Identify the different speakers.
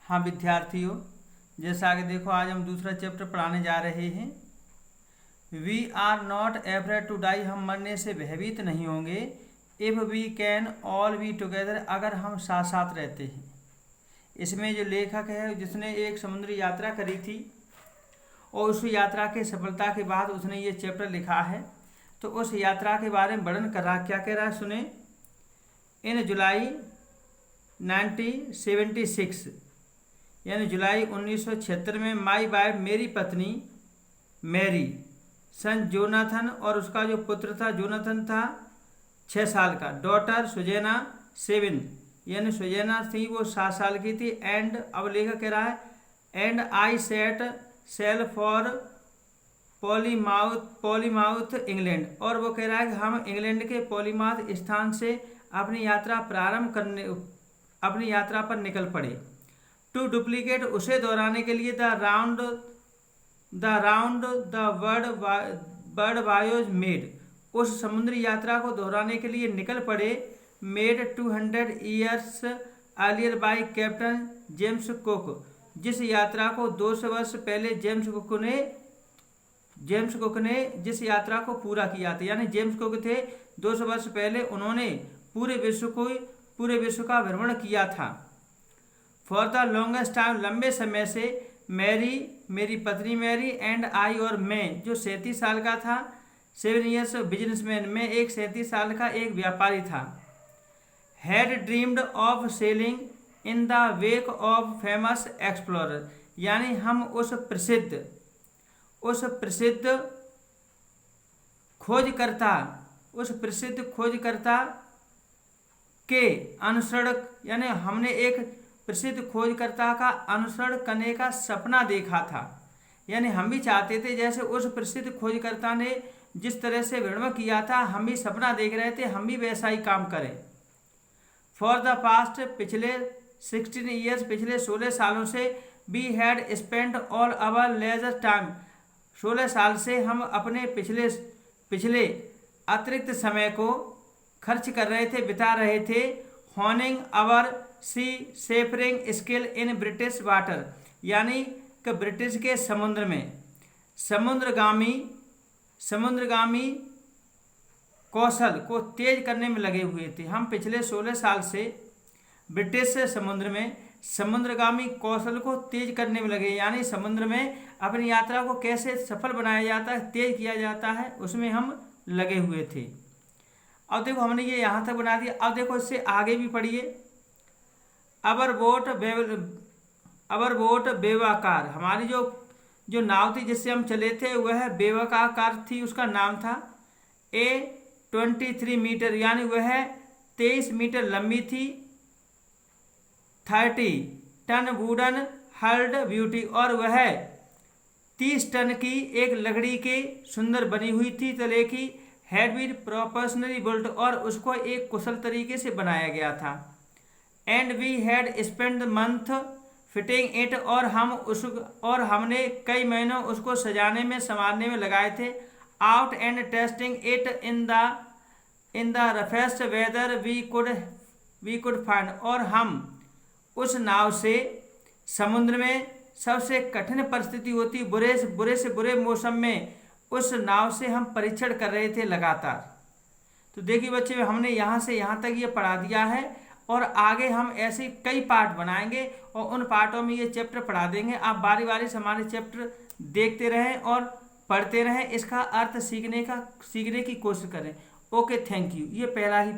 Speaker 1: हाँ विद्यार्थियों, जैसा आगे देखो, आज हम दूसरा चैप्टर पढ़ाने जा रहे हैं। We are not afraid to die, हम मरने से भयभीत नहीं होंगे। If we can all be together, अगर हम साथ साथ रहते हैं। इसमें जो लेखक है जिसने एक समुद्री यात्रा करी थी और उस यात्रा की सफलता के बाद उसने ये चैप्टर लिखा है। तो उस यात्रा के बारे में वर्णन कर रहा, क्या कह रहा है सुने। इन जुलाई 1976 यानी जुलाई 1976 में माई वाइफ, मेरी पत्नी मैरी, सन जोनाथन, और उसका जो पुत्र था जोनाथन था 6 साल का, डॉटर सुजैना 7 यानी सुजैना थी वो 7 साल की थी। एंड अब लेखक कह रहा है and I set sail for Plymouth England, और वो कह रहा है कि हम इंग्लैंड के पॉलीमाउथ स्थान से अपनी यात्रा पर निकल पड़े। टू डुप्लीकेट, उसे दोहराने के लिए, the round the world वायोज made, उस समुद्री यात्रा को दोहराने के लिए निकल पड़े। Made 200 years earlier bye captain James cook, जिस यात्रा को 200 वर्ष पहले जेम्स कुक ने जिस यात्रा को पूरा किया था। यानी जेम्स कुक थे 200 वर्ष पहले, उन्होंने पूरे विश्व का भ्रमण किया था। फॉर द लॉन्गेस्ट टाइम, लंबे समय से, मैरी, मेरी पत्नी मैरी, एंड आई, और मैं जो 37 साल का था, 7 ईयर्स बिजनेसमैन, मैं एक 37 साल का एक व्यापारी था। Had dreamed of selling in the wake of famous explorer, यानी हम उस प्रसिद्ध खोजकर्ता के अनुसरण, यानी हमने एक प्रसिद्ध खोजकर्ता का अनुसरण करने का सपना देखा था। यानी हम भी चाहते थे जैसे उस प्रसिद्ध खोजकर्ता ने जिस तरह से भ्रमण किया था, हम भी सपना देख रहे थे हम भी वैसा ही काम करें। फॉर द पास्ट, पिछले 16 ईयर्स, पिछले 16 सालों से, we had spent all our leisure time, 16 साल से हम अपने पिछले अतिरिक्त समय को खर्च कर रहे थे, बिता रहे थे। Honing our seafaring skill in British water, यानी कि ब्रिटिश के समुद्र में समुद्रगामी कौशल को तेज करने में लगे हुए थे। हम पिछले 16 साल से ब्रिटिश समुद्र में समुद्रगामी कौशल को तेज करने में लगे, यानी समुद्र में अपनी यात्रा को कैसे सफल बनाया जाता है, तेज किया जाता है, उसमें हम लगे हुए थे। अब देखो हमने ये यहाँ तक बना दिया। अब देखो इससे आगे भी पढ़िए। अबर बोट बेवाकार, हमारी जो नाव थी जिससे हम चले थे वह बेवाकार थी, उसका नाम था 23 मीटर, यानी वह 23 मीटर लंबी थी। 30 टन वुडन हल्ड ब्यूटी, और वह 30 टन की एक लकड़ी के सुंदर बनी हुई थी तले की। हैड बीन प्रोफेशनली बिल्ट, और उसको एक कुशल तरीके से बनाया गया था। And we had spend month fitting it, और हमने कई महीनों उसको सजाने में संवारने में लगाए थे। Out and testing it in the roughest weather we could find, और हम उस नाव से समुद्र में सबसे कठिन परिस्थिति होती, बुरे से बुरे मौसम में उस नाव से हम परीक्षण कर रहे थे लगातार। तो देखिए बच्चे, हमने यहाँ से यहाँ तक ये पढ़ा दिया है, और आगे हम ऐसे कई पार्ट बनाएंगे और उन पार्टों में ये चैप्टर पढ़ा देंगे। आप बारी बारी से हमारे चैप्टर देखते रहें और पढ़ते रहें, इसका अर्थ सीखने की कोशिश करें। Okay, thank you. ये पहला ही